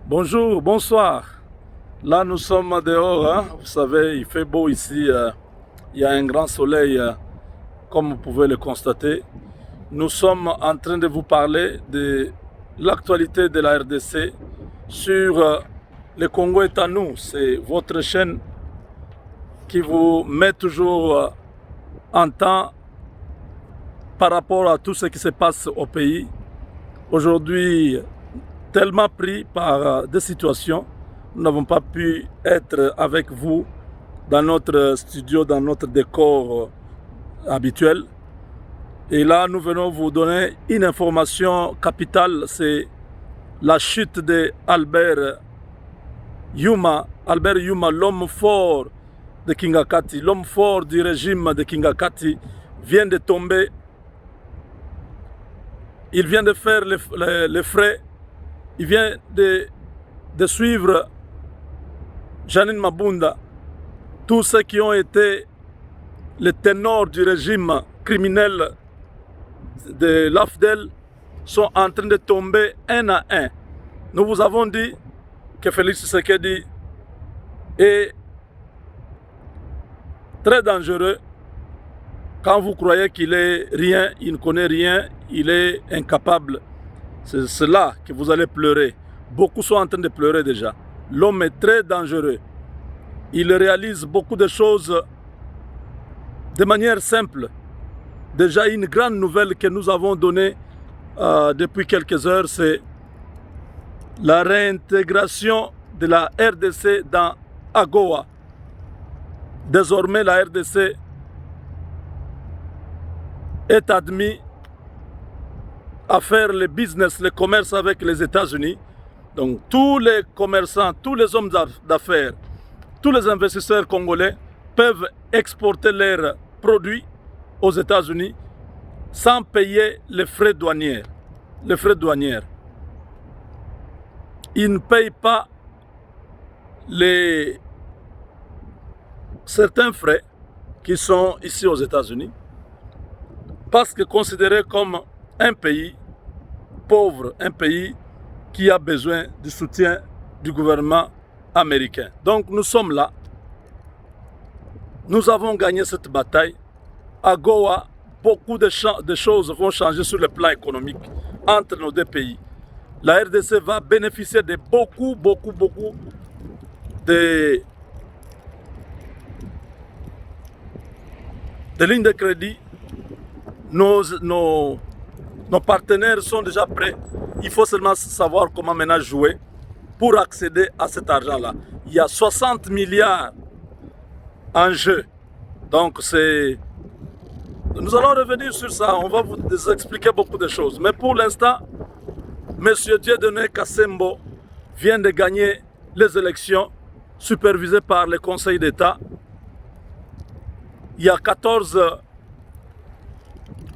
Bonjour, bonsoir. Là, nous sommes dehors, hein. Vous savez, il fait beau ici. Il y a un grand soleil, comme vous pouvez le constater. Nous sommes en train de vous parler de l'actualité de la RDC sur le Congo est à nous. C'est votre chaîne qui vous met toujours en temps par rapport à tout ce qui se passe au pays. Aujourd'hui, tellement pris par des situations, nous n'avons pas pu être avec vous dans notre studio, dans notre décor habituel. Et là, nous venons vous donner une information capitale, c'est la chute d'Albert Yuma. Albert Yuma, l'homme fort de Kingakati, l'homme fort du régime de Kingakati, vient de tomber. Il vient de faire les frais. Il vient de suivre Janine Mabunda. Tous ceux qui ont été les ténors du régime criminel de l'AFDEL sont en train de tomber un à un. Nous vous avons dit que Félix Tshisekedi est très dangereux. Quand vous croyez qu'il est rien, il ne connaît rien, il est incapable. C'est cela que vous allez pleurer. Beaucoup sont en train de pleurer déjà. L'homme est très dangereux. Il réalise beaucoup de choses de manière simple. Déjà, une grande nouvelle que nous avons donnée depuis quelques heures, c'est la réintégration de la RDC dans AGOA. Désormais, la RDC est admise à faire le business, le commerce avec les États-Unis. Donc tous les commerçants, tous les hommes d'affaires, tous les investisseurs congolais peuvent exporter leurs produits aux États-Unis sans payer les frais douaniers. Les frais douaniers. Ils ne payent pas certains frais qui sont ici aux États-Unis parce que considérés comme un pays pauvre, un pays qui a besoin du soutien du gouvernement américain. Donc nous sommes là. Nous avons gagné cette bataille. À Goa, beaucoup de choses vont changer sur le plan économique entre nos deux pays. La RDC va bénéficier de beaucoup de lignes de crédit. Nos partenaires sont déjà prêts. Il faut seulement savoir comment maintenant jouer pour accéder à cet argent-là. Il y a 60 milliards en jeu. Donc nous allons revenir sur ça. On va vous expliquer beaucoup de choses. Mais pour l'instant, M. Dieudonné Kassembo vient de gagner les élections supervisées par le Conseil d'État. Il y a 14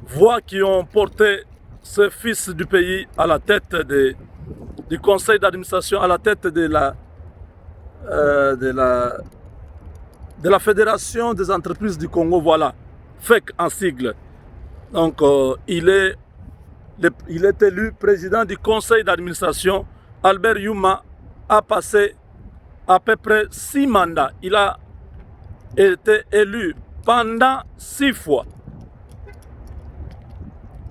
voix qui ont porté ce fils du pays à la tête du conseil d'administration, à la tête de la Fédération des entreprises du Congo, voilà, FEC en sigle. Donc il est élu président du conseil d'administration. Albert Yuma a passé à peu près 6 mandats. Il a été élu pendant 6 fois.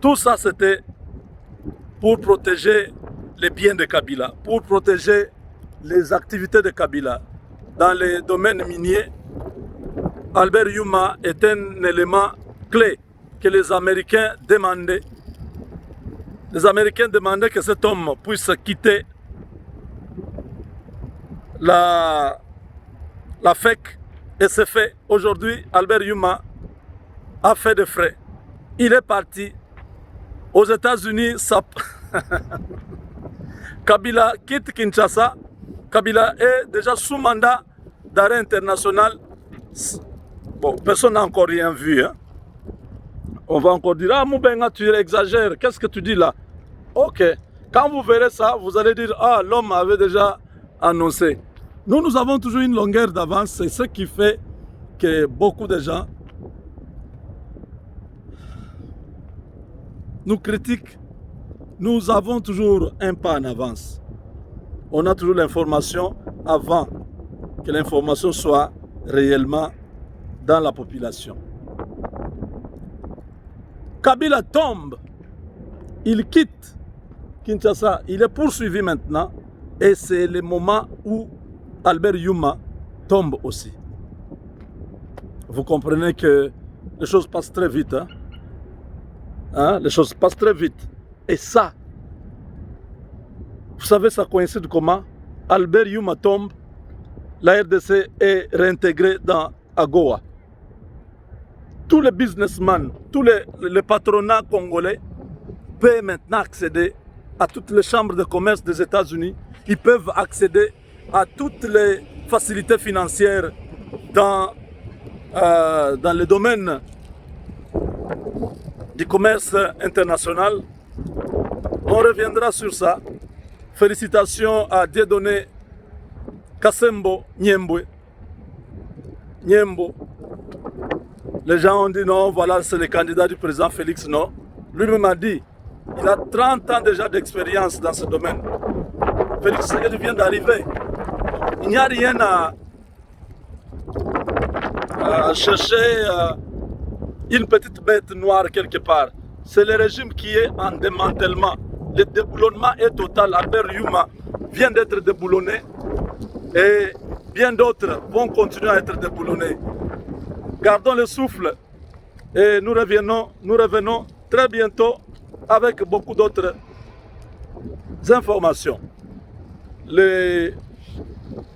Tout ça, c'était pour protéger les biens de Kabila, pour protéger les activités de Kabila. Dans les domaines miniers, Albert Yuma est un élément clé que les Américains demandaient. Les Américains demandaient que cet homme puisse quitter la FEC, et c'est fait. Aujourd'hui, Albert Yuma a fait des frais. Il est parti. Aux États-Unis, Kabila quitte Kinshasa. Kabila est déjà sous mandat d'arrêt international. Bon, personne n'a encore rien vu. Hein? On va encore dire, ah Moubenga, tu exagères, qu'est-ce que tu dis là? Ok, quand vous verrez ça, vous allez dire, ah, l'homme avait déjà annoncé. Nous avons toujours une longueur d'avance, c'est ce qui fait que beaucoup de gens nous critiquent. Nous avons toujours un pas en avance. on a toujours l'information avant que l'information soit réellement dans la population. Kabila tombe, il quitte Kinshasa, il est poursuivi maintenant et c'est le moment où Albert Yuma tombe aussi. Vous comprenez que les choses passent très vite. Les choses passent très vite. Et ça, vous savez, ça coïncide comment? Albert Yuma tombe, la RDC est réintégrée dans AGOA. Tous les businessmen, tous les patronats congolais peuvent maintenant accéder à toutes les chambres de commerce des États-Unis. Ils peuvent accéder à toutes les facilités financières dans le domaine du commerce international. On reviendra sur ça. Félicitations à Dieudonné Kassembo Nyembo. Les gens ont dit non, voilà, c'est le candidat du président Félix. Non. Lui-même a dit, il a 30 ans déjà d'expérience dans ce domaine. Félix Tshisekedi vient d'arriver. Il n'y a rien à chercher une petite bête noire quelque part. C'est le régime qui est en démantèlement. Le déboulonnement est total. Albert Yuma vient d'être déboulonné et bien d'autres vont continuer à être déboulonnés. Gardons le souffle et nous revenons très bientôt avec beaucoup d'autres informations.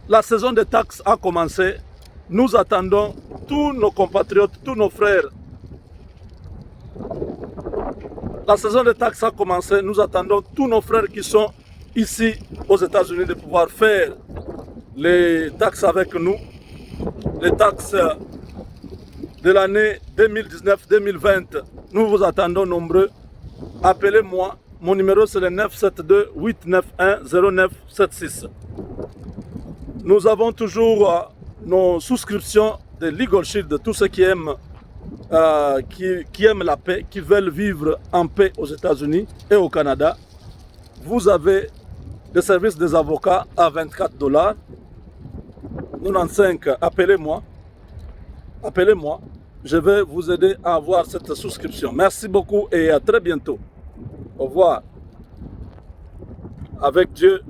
La saison des taxes a commencé. Nous attendons tous nos compatriotes, tous nos frères. La saison des taxes a commencé. Nous attendons tous nos frères qui sont ici aux États-Unis de pouvoir faire les taxes avec nous. Les taxes de l'année 2019-2020. Nous vous attendons nombreux. Appelez-moi. Mon numéro c'est le 972-891-0976. Nous avons toujours nos souscriptions de Legal Shield, de tous ceux qui aiment la paix, qui veulent vivre en paix aux États-Unis et au Canada. Vous avez des services des avocats à $24. 95, appelez-moi. Appelez-moi. Je vais vous aider à avoir cette souscription. Merci beaucoup et à très bientôt. Au revoir. Avec Dieu,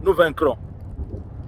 nous vaincrons.